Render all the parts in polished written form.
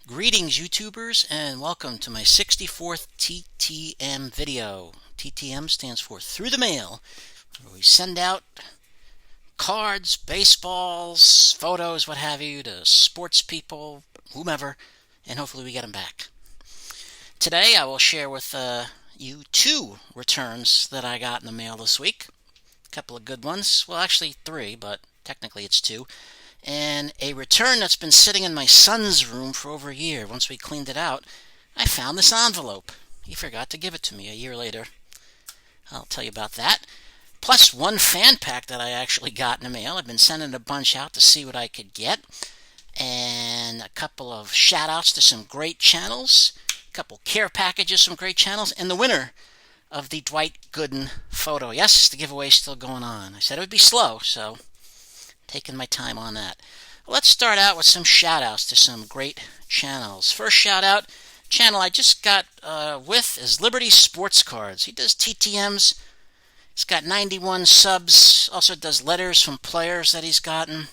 Greetings YouTubers and welcome to my 64th TTM video. TTM stands for Through the Mail, where we send out cards, baseballs, photos, what have you, to sports people, whomever, and hopefully we get them back. Today I will share with you two returns that I got in the mail this week. A couple of good ones. Well, actually three, but technically it's two. And a return that's been sitting in my son's room for over a year. Once we cleaned it out, I found this envelope. He forgot to give it to me a year later. I'll tell you about that. Plus one fan pack that I actually got in the mail. I've been sending a bunch out to see what I could get. And a couple of shoutouts to some great channels. A couple care packages from great channels. And the winner of the Dwight Gooden photo. Yes, the giveaway's still going on. I said it would be slow, so taking my time on that. Let's start out with some shout-outs to some great channels. First shout-out, channel I just got with is Liberty Sports Cards. He does TTMs. He's got 91 subs. Also does letters from players that he's gotten.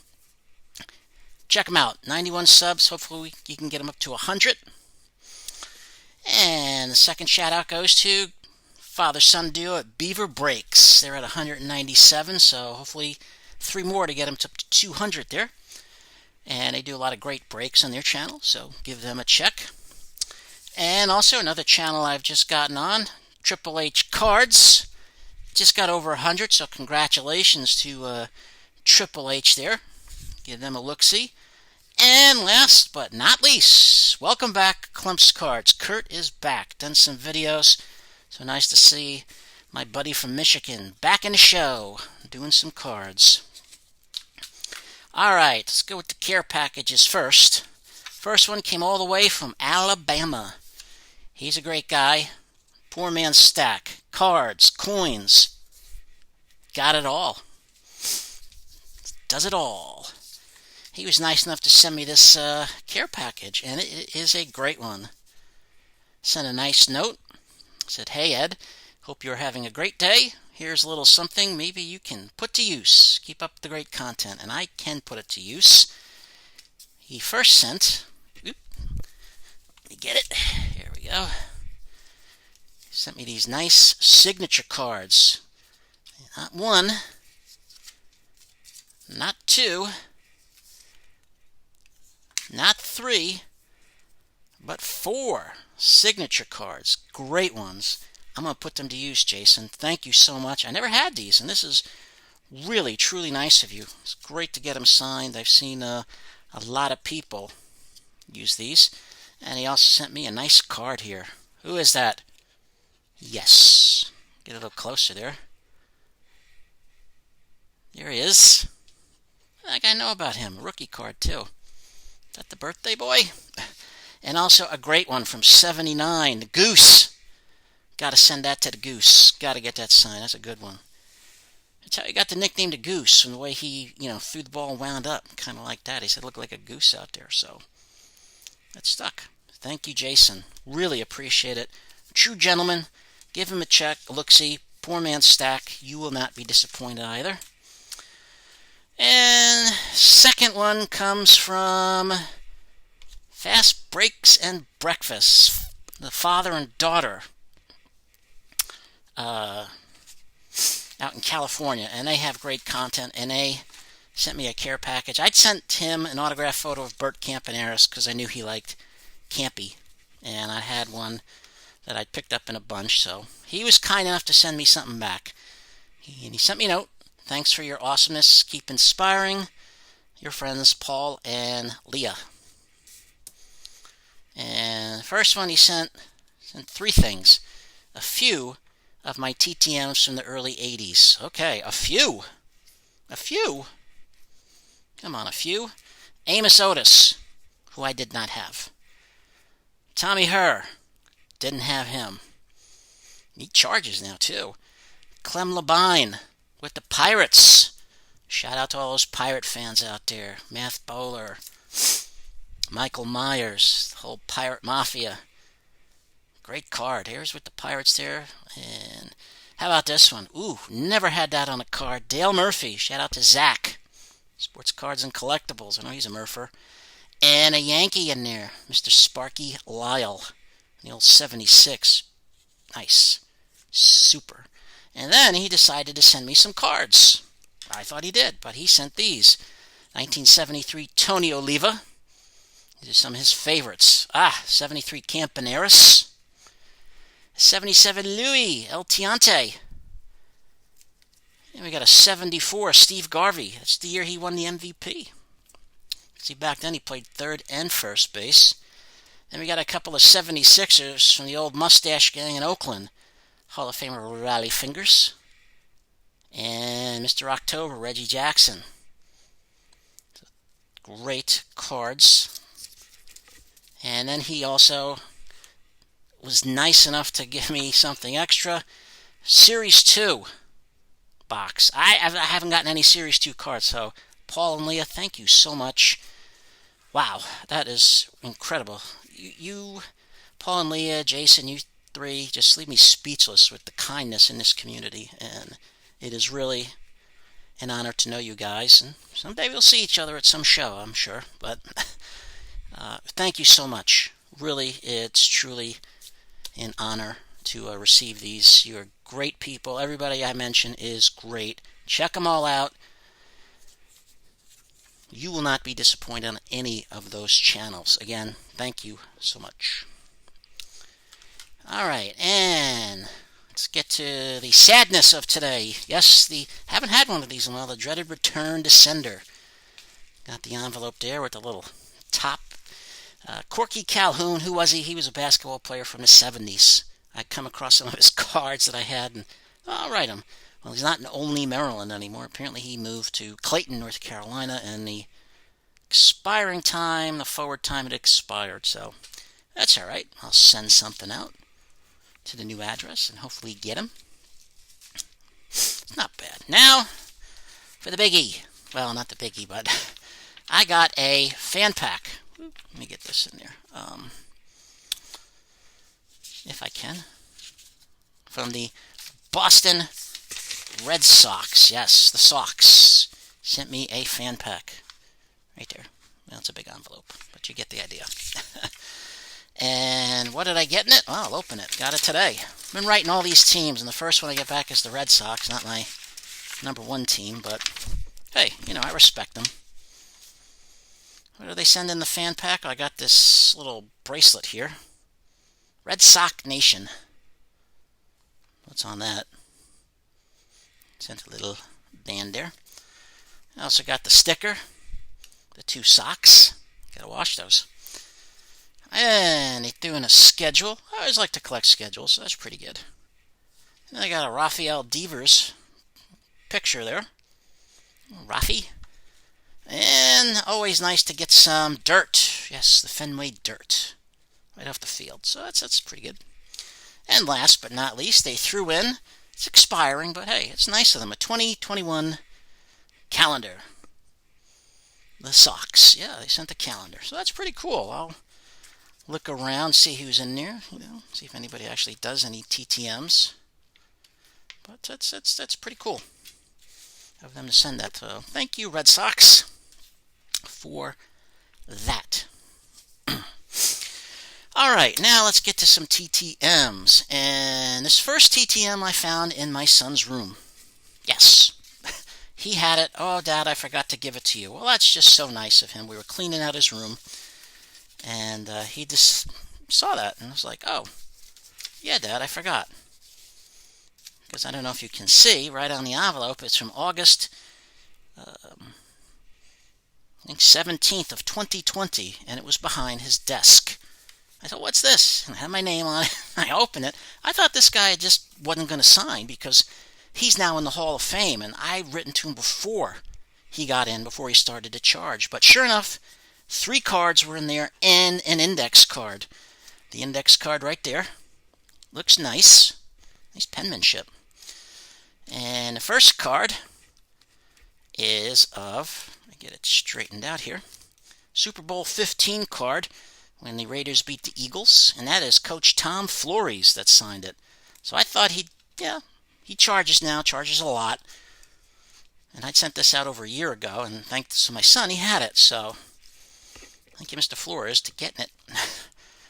Check him out. 91 subs. Hopefully you can get him up to 100. And the second shout-out goes to father-son duo at Beaver Breaks. They're at 197, so hopefully three more to get them to 200 there. And they do a lot of great breaks on their channel, so give them a check. And also another channel I've just gotten on, H.H. Cards. Just got over 100, so congratulations to H.H. there. Give them a look-see. And last but not least, welcome back, Klummps Cards. Kurt is back. Done some videos, so nice to see my buddy from Michigan back in the show, doing some cards. Alright, let's go with the care packages first. First one came all the way from Alabama. He's a great guy. Poorman stack. Cards, coins. Got it all. Does it all. He was nice enough to send me this care package, and it is a great one. Sent a nice note. Said, "Hey Ed, hope you're having a great day. Here's a little something maybe you can put to use. Keep up the great content." And I can put it to use. He first sent, let me get it, here we go. He sent me these nice signature cards. Not one, not two, not three, but four signature cards. Great ones. I'm going to put them to use, Jason. Thank you so much. I never had these, and this is really, truly nice of you. It's great to get them signed. I've seen a lot of people use these. And he also sent me a nice card here. Who is that? Yes. Get a little closer there. There he is. I think I know about him. A rookie card, too. Is that the birthday boy? And also a great one from 79, the Goose. Got to send that to the Goose. Got to get that signed. That's a good one. That's how he got the nickname the Goose, from the way he, threw the ball and wound up. Kind of like that. He said it looked like a goose out there, so that stuck. Thank you, Jason. Really appreciate it. True gentleman. Give him a check, a look-see. Poor man's stack. You will not be disappointed either. And second one comes from Fast Breaks and Breakfast. The father and daughter. Out in California, and they have great content, and they sent me a care package. I'd sent him an autographed photo of Bert Campaneris because I knew he liked Campy, and I had one that I'd picked up in a bunch, so he was kind enough to send me something back. And he sent me a note. "Thanks for your awesomeness. Keep inspiring. Your friends Paul and Leah." And the first one he sent three things. A few of my TTMs from the early 80s. Okay, a few. A few? Come on, a few. Amos Otis, who I did not have. Tommy Herr, didn't have him. He charges now, too. Clem Labine with the Pirates. Shout out to all those Pirate fans out there. Math Bowler, Michael Myers, the whole Pirate Mafia. Great card. Here's with the Pirates there. And how about this one? Ooh, never had that on a card. Dale Murphy. Shout out to Zach. Sports Cards and Collectibles. I know he's a Murpher. And a Yankee in there, Mr. Sparky Lyle, the old 76. Nice. Super. And then he decided to send me some cards. I thought he did, but he sent these. 1973 Tony Oliva. These are some of his favorites. 73 Campaneris. 77 Louis El Tiante. And we got a 74 Steve Garvey. That's the year he won the MVP. See, back then he played third and first base. Then we got a couple of 76ers from the old Mustache Gang in Oakland. Hall of Famer Rally Fingers. And Mr. October, Reggie Jackson. Great cards. And then he also was nice enough to give me something extra. Series 2 box. I haven't gotten any Series 2 cards, so Paul and Leah, thank you so much. Wow, that is incredible. You Paul and Leah, Jason, you three just leave me speechless with the kindness in this community, and it is really an honor to know you guys. And someday we'll see each other at some show, I'm sure. But thank you so much. Really, it's truly an honor to receive these. You're great people. Everybody I mention is great. Check them all out. You will not be disappointed on any of those channels. Again, thank you so much. Alright, and let's get to the sadness of today. Yes, haven't had one of these in a while, the dreaded return to sender. Got the envelope there with the little top. Corky Calhoun, who was he? He was a basketball player from the 70s. I come across some of his cards that I had, and I'll write him. Well, he's not in Olney, Maryland anymore. Apparently he moved to Clayton, North Carolina, and the expiring time, the forward time had expired. So that's all right. I'll send something out to the new address and hopefully get him. It's not bad. Now, for the biggie. Well, not the biggie, but I got a fan pack. Let me get this in there. If I can. From the Boston Red Sox. Yes, the Sox sent me a fan pack. Right there. Well, it's a big envelope, but you get the idea. And what did I get in it? Well, I'll open it. Got it today. I've been writing all these teams, and the first one I get back is the Red Sox. Not my number one team, but hey, I respect them. What do they send in the fan pack? I got this little bracelet here. Red Sox Nation. What's on that? Sent a little band there. I also got the sticker. The 2 socks. Gotta wash those. And they threw in a schedule. I always like to collect schedules, so that's pretty good. And I got a Rafael Devers picture there. Rafi. And always nice to get some dirt. Yes, the Fenway dirt. Right off the field. So that's pretty good. And last but not least, they threw in, it's expiring, but hey, it's nice of them, a 2021 calendar. The Sox. Yeah, they sent the calendar. So that's pretty cool. I'll look around, see who's in there, see if anybody actually does any TTMs. But that's pretty cool of them to send that. So thank you, Red Sox, for that. Alright, now let's get to some TTMs. And this first TTM I found in my son's room. Yes. He had it. Oh, Dad, I forgot to give it to you. Well, that's just so nice of him. We were cleaning out his room, and he just saw that, and was like, oh, yeah, Dad, I forgot. Because I don't know if you can see, right on the envelope, it's from August, I think 17th of 2020, and it was behind his desk. I thought, what's this? And I had my name on it. I opened it. I thought this guy just wasn't going to sign because he's now in the Hall of Fame, and I'd written to him before he got in, before he started to charge. But sure enough, 3 cards were in there and an index card. The index card right there. Looks nice. Nice penmanship. And the first card is of, let me get it straightened out here, Super Bowl 15 card when the Raiders beat the Eagles, and that is Coach Tom Flores that signed it. So I thought he charges now, charges a lot. And I'd sent this out over a year ago, and thanks to my son, he had it. So Thank you, Mr. Flores, to getting it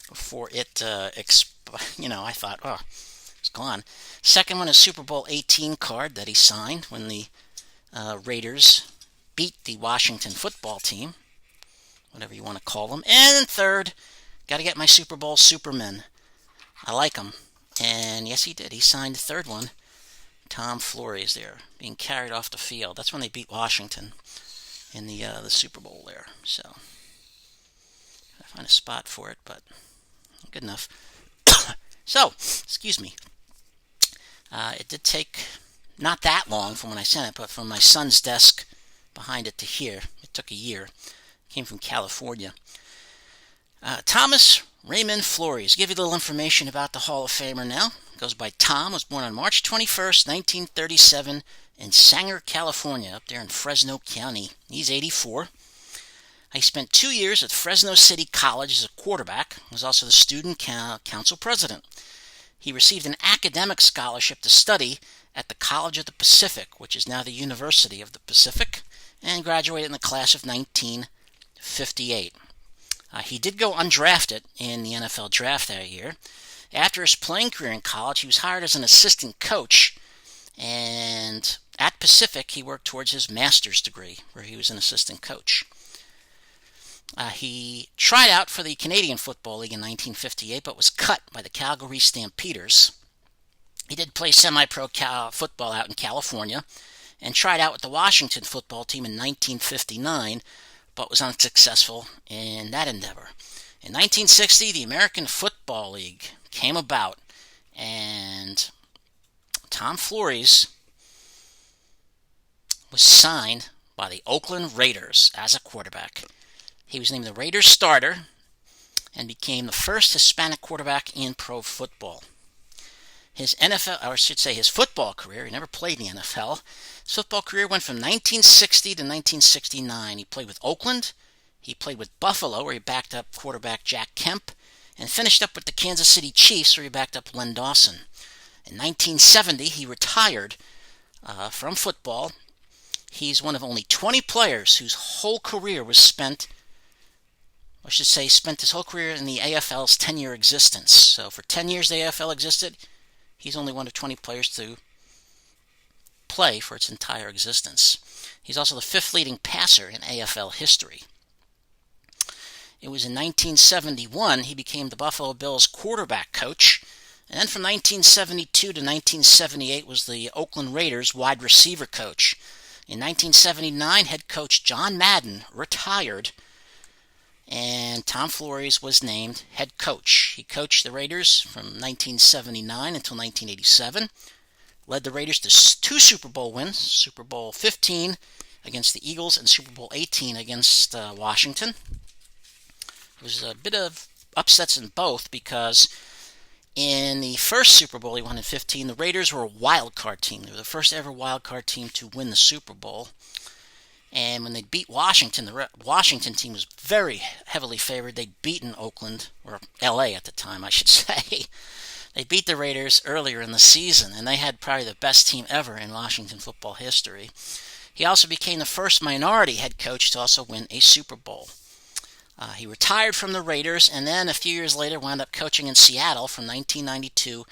before it, I thought, oh, it's gone. Second one is Super Bowl 18 card that he signed when the Raiders beat the Washington football team, whatever you want to call them. And third, got to get my Super Bowl Supermen. I like them. And yes, he did. He signed the third one. Tom Flores there, being carried off the field. That's when they beat Washington in the Super Bowl there. So, I find a spot for it, but good enough. So, excuse me. It did take not that long from when I sent it, but from my son's desk behind it to here. It took a year. It came from California. Thomas Raymond Flores. Give you a little information about the Hall of Famer now. Goes by Tom. Was born on March 21st, 1937 in Sanger, California, up there in Fresno County. He's 84. He spent 2 years at Fresno City College as a quarterback. He was also the student council president. He received an academic scholarship to study at the College of the Pacific, which is now the University of the Pacific, and graduated in the class of 1958. He did go undrafted in the NFL draft that year. After his playing career in college, he was hired as an assistant coach, and at Pacific, he worked towards his master's degree, where he was an assistant coach. He tried out for the Canadian Football League in 1958, but was cut by the Calgary Stampeders. He did play semi-pro football out in California, and tried out with the Washington football team in 1959, but was unsuccessful in that endeavor. In 1960, the American Football League came about, and Tom Flores was signed by the Oakland Raiders as a quarterback. He was named the Raiders starter and became the first Hispanic quarterback in pro football. His his football career, he never played in the NFL. His football career went from 1960 to 1969. He played with Oakland, he played with Buffalo, where he backed up quarterback Jack Kemp, and finished up with the Kansas City Chiefs, where he backed up Len Dawson. In 1970, he retired from football. He's one of only 20 players whose whole career was spent his whole career in the AFL's 10-year existence. So for 10 years the AFL existed, he's only one of 20 players to play for its entire existence. He's also the fifth leading passer in AFL history. It was in 1971 he became the Buffalo Bills quarterback coach, and then from 1972 to 1978 was the Oakland Raiders wide receiver coach. In 1979, head coach John Madden retired, and Tom Flores was named head coach. He coached the Raiders from 1979 until 1987, led the Raiders to 2 Super Bowl wins, Super Bowl 15 against the Eagles and Super Bowl 18 against Washington. There was a bit of upsets in both because in the first Super Bowl he won in 15, the Raiders were a wild card team. They were the first ever wild card team to win the Super Bowl. And when they beat Washington, the Washington team was very heavily favored. They'd beaten Oakland, or LA at the time, I should say. They beat the Raiders earlier in the season, and they had probably the best team ever in Washington football history. He also became the first minority head coach to also win a Super Bowl. He retired from the Raiders, and then a few years later wound up coaching in Seattle from 1992 to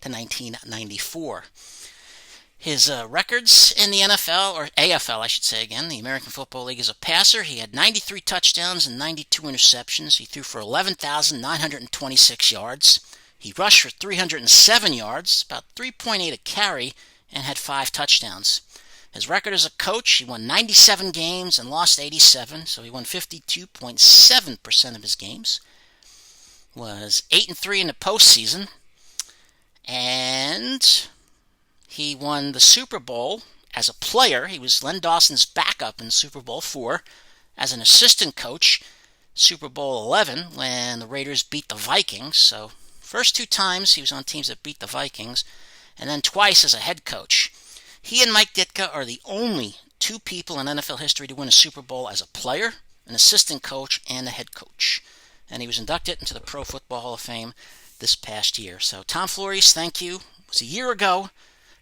1994. His records in the NFL, or AFL I should say again, the American Football League, as a passer, he had 93 touchdowns and 92 interceptions. He threw for 11,926 yards. He rushed for 307 yards, about 3.8 a carry, and had 5 touchdowns. His record as a coach, he won 97 games and lost 87, so he won 52.7% of his games. Was 8-3 in the postseason, and he won the Super Bowl as a player. He was Len Dawson's backup in Super Bowl 4. As an assistant coach, Super Bowl 11, when the Raiders beat the Vikings. So, first 2 times he was on teams that beat the Vikings, and then twice as a head coach. He and Mike Ditka are the only 2 people in NFL history to win a Super Bowl as a player, an assistant coach, and a head coach. And he was inducted into the Pro Football Hall of Fame this past year. So, Tom Flores, thank you. It was a year ago,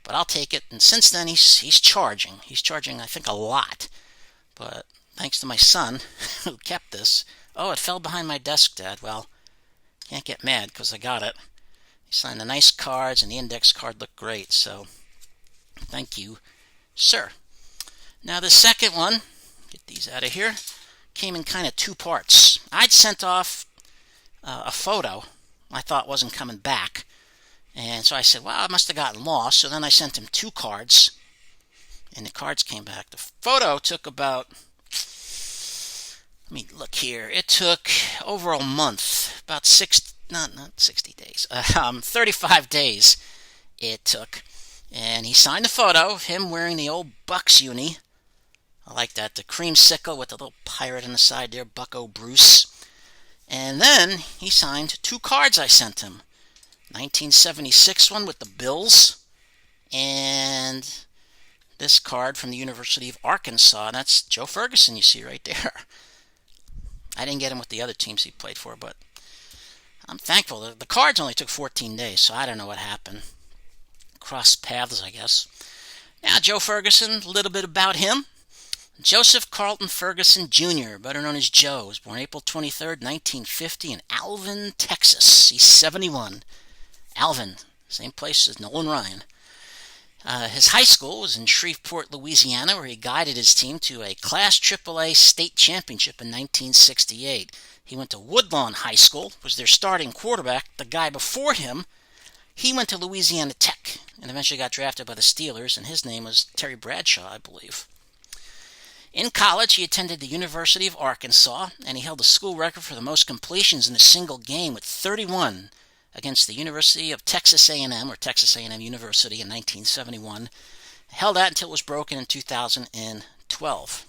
but I'll take it. And since then, he's charging. He's charging, I think, a lot. But thanks to my son, who kept this, "Oh, it fell behind my desk, Dad." Well, can't get mad because I got it. He signed the nice cards, and the index card looked great, so thank you, sir. Now the second one, get these out of here, came in kind of two parts. I'd sent off a photo I thought wasn't coming back, and so I said, well, I must have gotten lost. So then I sent him two cards, and the cards came back. The photo took about, let me look here, it took over a month, about not 60 days, 35 days it took. And he signed a photo of him wearing the old Bucks uni. I like that, the creamsicle with the little pirate on the side there, Bucko Bruce. And then he signed two cards I sent him. 1976 one with the Bills, and this card from the University of Arkansas. That's Joe Ferguson you see right there. I didn't get him with the other teams he played for, but I'm thankful. The cards only took 14 days, so I don't know what happened. Crossed paths, I guess. Now, Joe Ferguson, a little bit about him. Joseph Carlton Ferguson Jr., better known as Joe, was born April 23rd, 1950 in Alvin, Texas. He's 71. Alvin, same place as Nolan Ryan. His high school was in Shreveport, Louisiana, where he guided his team to a Class AAA state championship in 1968. He went to Woodlawn High School, was their starting quarterback. The guy before him, he went to Louisiana Tech and eventually got drafted by the Steelers, and his name was Terry Bradshaw, I believe. In college, he attended the University of Arkansas, and he held the school record for the most completions in a single game with 31 against the University of Texas A&M, or Texas A&M University, in 1971. Held that until it was broken in 2012.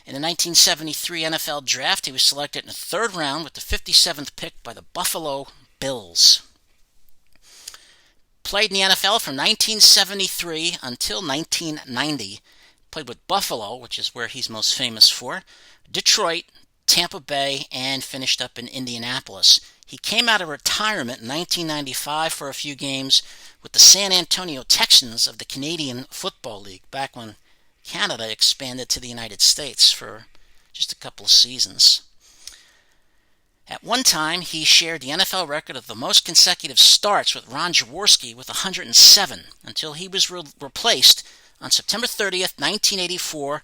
In the 1973 NFL Draft, he was selected in the third round with the 57th pick by the Buffalo Bills. Played in the NFL from 1973 until 1990. Played with Buffalo, which is where he's most famous for, Detroit, Tampa Bay, and finished up in Indianapolis. He came out of retirement in 1995 for a few games with the San Antonio Texans of the Canadian Football League, back when Canada expanded to the United States for just a couple of seasons. At one time, he shared the NFL record of the most consecutive starts with Ron Jaworski with 107, until he was replaced on September 30th, 1984,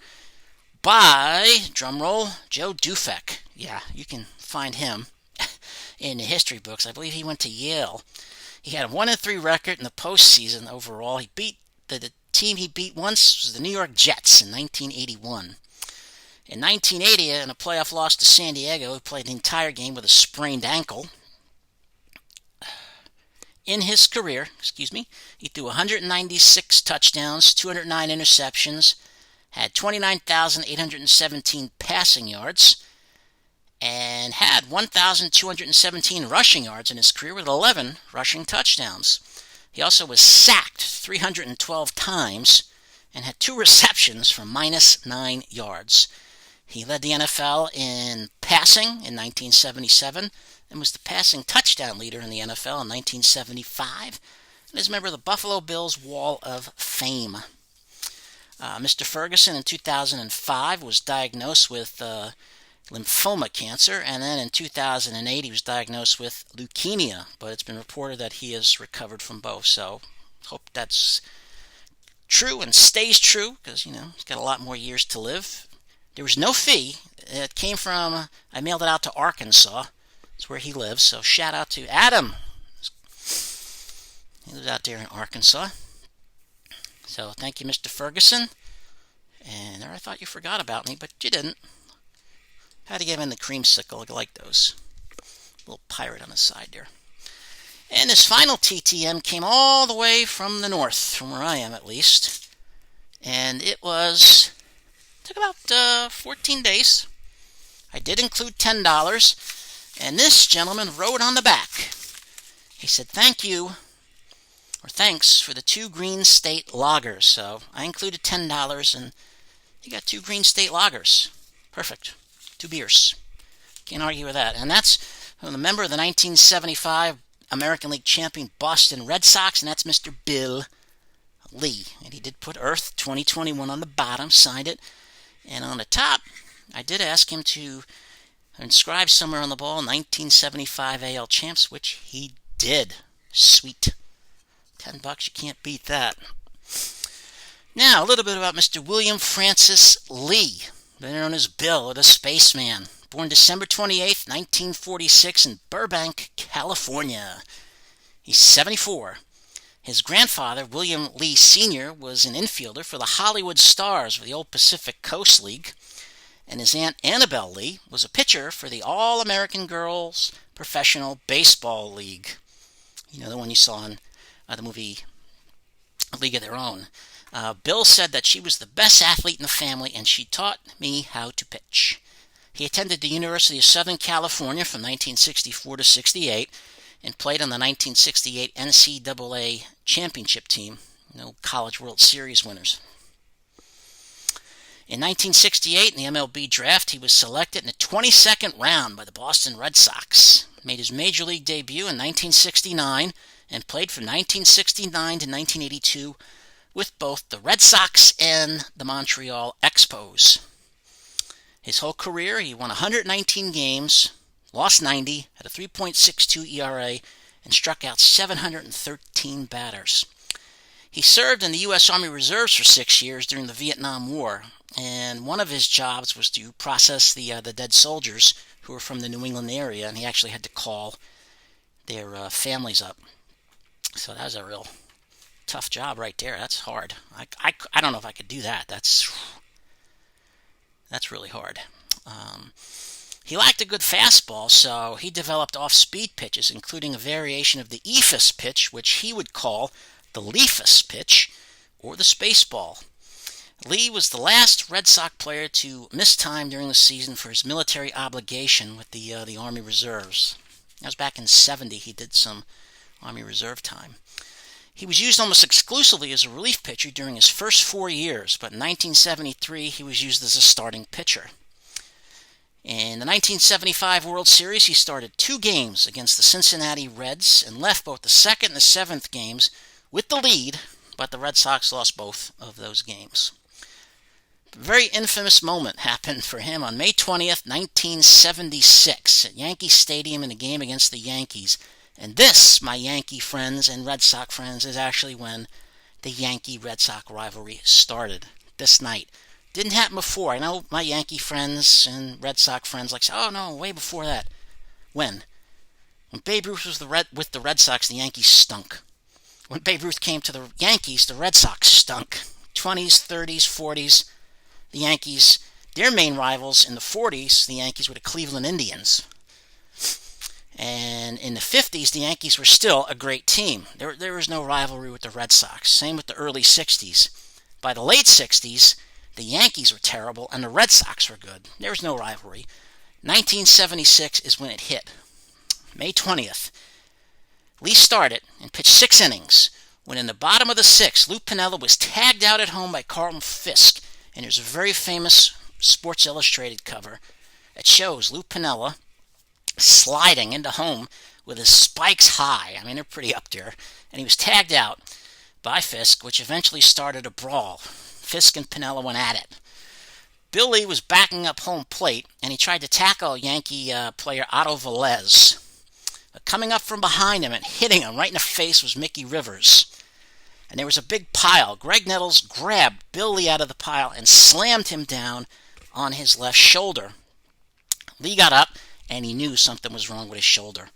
by, drumroll, Joe Dufek. Yeah, you can find him in the history books. I believe he went to Yale. He had a 1-3 record in the postseason overall. He beat the team he beat once was the New York Jets in 1981. In 1980, in a playoff loss to San Diego, he played the entire game with a sprained ankle. In his career, he threw 196 touchdowns, 209 interceptions, had 29,817 passing yards, and had 1,217 rushing yards in his career with 11 rushing touchdowns. He also was sacked 312 times and had 2 receptions for -9 yards. He led the NFL in passing in 1977 and was the passing touchdown leader in the NFL in 1975, and is a member of the Buffalo Bills Wall of Fame. Mr. Ferguson in 2005 was diagnosed with lymphoma cancer, and then in 2008 he was diagnosed with leukemia, but it's been reported that he has recovered from both, so hope that's true and stays true, because, he's got a lot more years to live. There was no fee. It came from, I mailed it out to Arkansas. That's where he lives, so shout out to Adam. He lives out there in Arkansas. So thank you, Mr. Ferguson. And there, I thought you forgot about me, but you didn't. Had to give him the creamsicle. I like those. Little pirate on the side there. And this final TTM came all the way from the north, from where I am at least. And it took about 14 days. I did include $10. And this gentleman wrote on the back. He said, thank you, or thanks for the 2 Green State Lagers. So I included $10, and you got 2 Green State Lagers. Perfect. 2 beers. Can't argue with that. And that's from the member of the 1975 American League champion Boston Red Sox, and that's Mr. Bill Lee. And he did put Earth 2021 on the bottom, signed it. And on the top, I did ask him to inscribed somewhere on the ball, 1975 AL champs, which he did. Sweet. $10, you can't beat that. Now, a little bit about Mr. William Francis Lee, better known as Bill, the Spaceman. Born December 28, 1946 in Burbank, California. He's 74. His grandfather, William Lee Sr., was an infielder for the Hollywood Stars of the old Pacific Coast League, and his aunt Annabelle Lee was a pitcher for the All-American Girls Professional Baseball League. You know, the one you saw in the movie A League of Their Own. Bill said that she was the best athlete in the family, and she taught me how to pitch. He attended the University of Southern California from 1964 to 68, and played on the 1968 NCAA championship team, College World Series winners. In 1968, in the MLB draft, he was selected in the 22nd round by the Boston Red Sox. Made his major league debut in 1969 and played from 1969 to 1982 with both the Red Sox and the Montreal Expos. His whole career, he won 119 games, lost 90, had a 3.62 ERA, and struck out 713 batters. He served in the U.S. Army Reserves for 6 years during the Vietnam War, and one of his jobs was to process the dead soldiers who were from the New England area, and he actually had to call their families up. So that was a real tough job right there. That's hard. I don't know if I could do that. That's really hard. He lacked a good fastball, so he developed off-speed pitches, including a variation of the eephus pitch, which he would call the leafus pitch, or the spaceball. Lee was the last Red Sox player to miss time during the season for his military obligation with the Army Reserves. That was back in 70. He did some Army Reserve time. He was used almost exclusively as a relief pitcher during his first 4 years, but in 1973 he was used as a starting pitcher. In the 1975 World Series, he started 2 games against the Cincinnati Reds and left both the second and the 7th games with the lead, but the Red Sox lost both of those games. A very infamous moment happened for him on May 20th, 1976 at Yankee Stadium in a game against the Yankees. And this, my Yankee friends and Red Sox friends, is actually when the Yankee-Red Sox rivalry started, this night. Didn't happen before. I know my Yankee friends and Red Sox friends like say, oh no, way before that. When? When Babe Ruth was with the Red Sox, the Yankees stunk. When Babe Ruth came to the Yankees, the Red Sox stunk. 20s, 30s, 40s, the Yankees, their main rivals in the 40s, the Yankees were the Cleveland Indians. And in the 50s, the Yankees were still a great team. There was no rivalry with the Red Sox. Same with the early 60s. By the late 60s, the Yankees were terrible and the Red Sox were good. There was no rivalry. 1976 is when it hit. May 20th. Lee started and pitched 6 innings. When in the bottom of the 6th, Lou Piniella was tagged out at home by Carlton Fisk. And there's a very famous Sports Illustrated cover that shows Lou Piniella sliding into home with his spikes high. I mean, they're pretty up there. And he was tagged out by Fisk, which eventually started a brawl. Fisk and Piniella went at it. Bill Lee was backing up home plate, and he tried to tackle Yankee player Otto Velez. But coming up from behind him and hitting him right in the face was Mickey Rivers. And there was a big pile. Greg Nettles grabbed Bill Lee out of the pile and slammed him down on his left shoulder. Lee got up, and he knew something was wrong with his shoulder.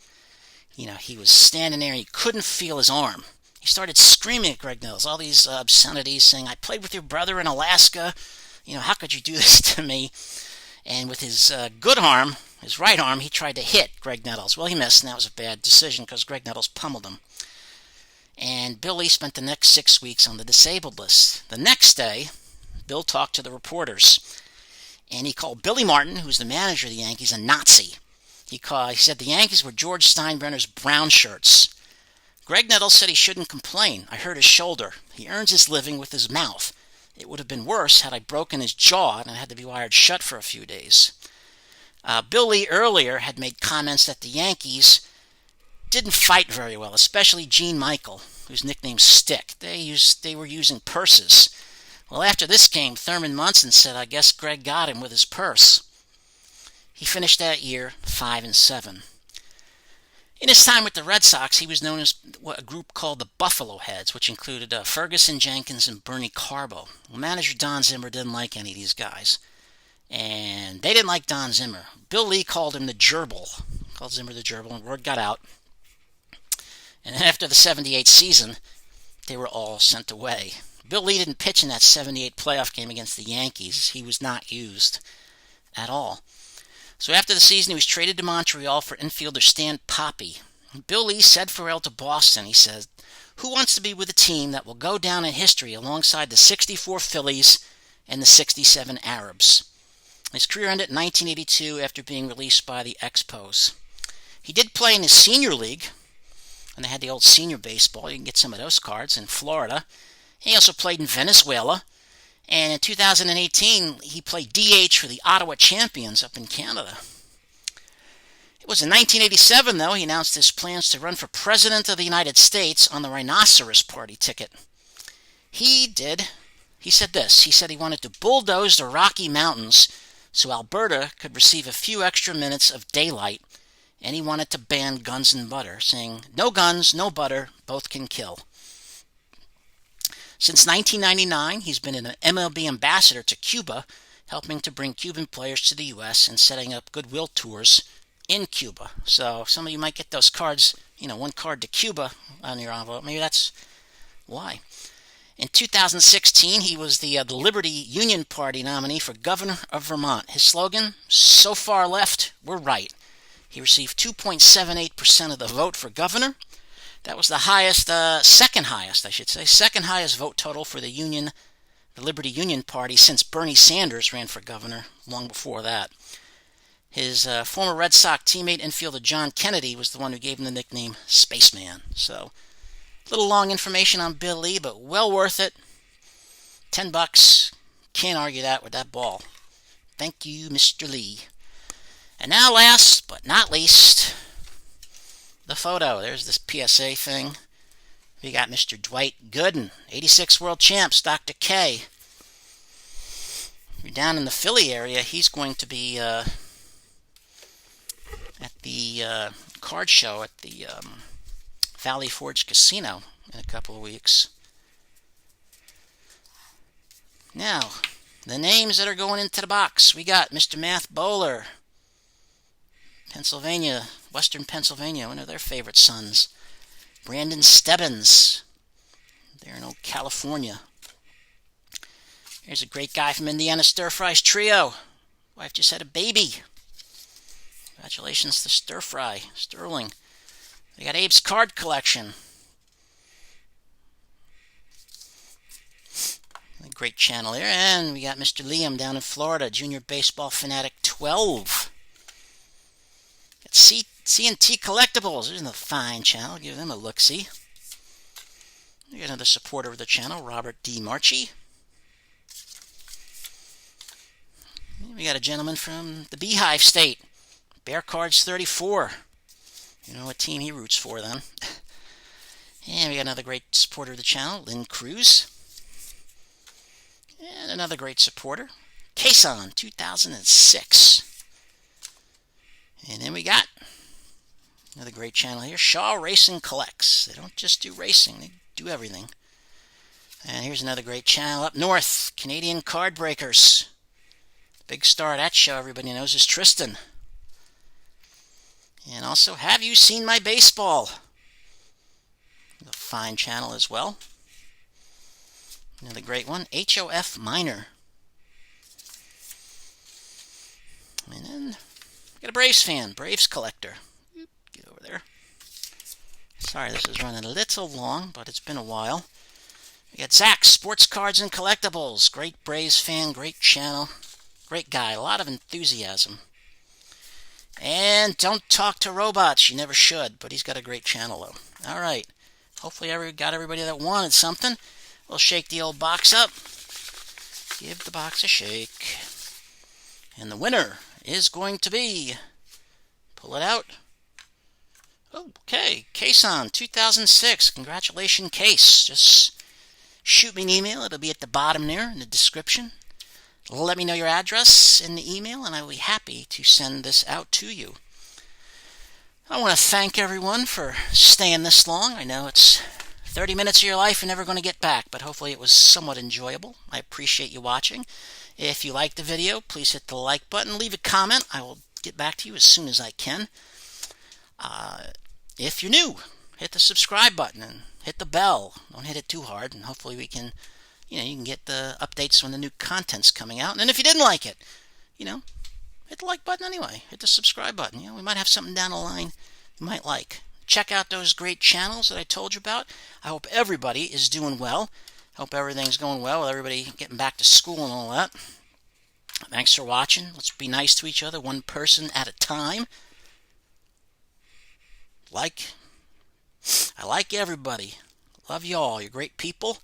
He was standing there, and he couldn't feel his arm. He started screaming at Greg Nettles, all these obscenities, saying, I played with your brother in Alaska. How could you do this to me? And with his good arm, his right arm, he tried to hit Greg Nettles. Well, he missed, and that was a bad decision because Greg Nettles pummeled him. And Bill Lee spent the next 6 weeks on the disabled list. The next day, Bill talked to the reporters, and he called Billy Martin, who's the manager of the Yankees, a Nazi. He said the Yankees were George Steinbrenner's brown shirts. Greg Nettles said he shouldn't complain. I hurt his shoulder. He earns his living with his mouth. It would have been worse had I broken his jaw and I had to be wired shut for a few days. Bill Lee earlier had made comments that the Yankees didn't fight very well, especially Gene Michael, who's nicknamed Stick. They were using purses. Well, after this game, Thurman Munson said, I guess Greg got him with his purse. He finished that year 5-7. In his time with the Red Sox, he was known as a group called the Buffalo Heads, which included Ferguson, Jenkins, and Bernie Carbo. Well, manager Don Zimmer didn't like any of these guys, and they didn't like Don Zimmer. Bill Lee called him the gerbil, called Zimmer the gerbil, and word got out. And then after the 78 season, they were all sent away. Bill Lee didn't pitch in that 78 playoff game against the Yankees. He was not used at all. So after the season, he was traded to Montreal for infielder Stan Poppe. Bill Lee said farewell to Boston. He said, "Who wants to be with a team that will go down in history alongside the 64 Phillies and the 67 Arabs?" His career ended in 1982 after being released by the Expos. He did play in the senior league, and they had the old senior baseball. You can get some of those cards in Florida. He also played in Venezuela. And in 2018, he played DH for the Ottawa Champions up in Canada. It was in 1987, though, he announced his plans to run for President of the United States on the Rhinoceros Party ticket. He said this. He said he wanted to bulldoze the Rocky Mountains so Alberta could receive a few extra minutes of daylight, and he wanted to ban guns and butter, saying, "No guns, no butter, both can kill." Since 1999, he's been an MLB ambassador to Cuba, helping to bring Cuban players to the U.S. and setting up goodwill tours in Cuba. So some of you might get those cards, one card to Cuba on your envelope. Maybe that's why. In 2016, he was the Liberty Union Party nominee for governor of Vermont. His slogan, "So far left, we're right." He received 2.78% of the vote for governor. That was the second highest vote total for the Liberty Union Party since Bernie Sanders ran for governor long before that. His former Red Sox teammate infielder John Kennedy was the one who gave him the nickname Spaceman. So, a little long information on Bill Lee, but well worth it. $10. Can't argue that with that ball. Thank you, Mr. Lee. And now, last but not least, the photo. There's this PSA thing. We got Mr. Dwight Gooden, 86 World Champs, Dr. K. If you're down in the Philly area, he's going to be at the card show at the Valley Forge Casino in a couple of weeks. Now, the names that are going into the box. We got Mr. Math Bowler, Pennsylvania, Western Pennsylvania, one of their favorite sons. Brandon Stebbins, there in California. Here's a great guy from Indiana, Stir Fries Trio. Wife just had a baby. Congratulations to Stir Fry, Sterling. We got Abe's card collection. A great channel here. And we got Mr. Liam down in Florida, Junior Baseball Fanatic 12. Got C&T Collectibles. There's a fine channel. Give them a look-see. We got another supporter of the channel, Robert D. Marchi. We got a gentleman from the Beehive State, Bear Cards 34. You know what team he roots for, then. And we got another great supporter of the channel, Lynn Cruz. And another great supporter, Kason, 2006. And then we got another great channel here, Shaw Racing Collects. They don't just do racing, they do everything. And here's another great channel up north, Canadian Card Breakers. Big star of that show everybody knows is Tristan. And also, Have You Seen My Baseball? A fine channel as well. Another great one, HOF Minor. And then we got a Braves fan, Braves collector. Get over there. Sorry, this is running a little long, but it's been a while. We got Zach, Sports Cards and Collectibles. Great Braves fan, great channel. Great guy, a lot of enthusiasm. And Don't Talk to Robots. You never should, but he's got a great channel, though. All right. Hopefully got everybody that wanted something. We'll shake the old box up. Give the box a shake. And the winner is going to be... Pull it out. Okay, Kason, 2006. Congratulations, Case. Just shoot me an email. It'll be at the bottom there in the description. let me know your address in the email, and I will be happy to send this out to you. I want to thank everyone for staying this long. I know it's 30 minutes of your life you're never going to get back, but hopefully it was somewhat enjoyable. I appreciate you watching. If you liked the video, please hit the like button, leave a comment. I will get back to you as soon as I can. If you're new, hit the subscribe button and hit the bell. Don't hit it too hard, and hopefully we can, you can get the updates when the new content's coming out. And then if you didn't like it, hit the like button anyway. Hit the subscribe button. We might have something down the line you might like. Check out those great channels that I told you about. I hope everybody is doing well. I hope everything's going well with everybody getting back to school and all that. Thanks for watching. Let's be nice to each other, one person at a time. I like everybody. Love you all. You're great people.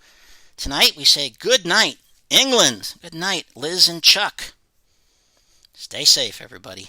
Tonight we say good night, England. Good night, Liz and Chuck. Stay safe, everybody.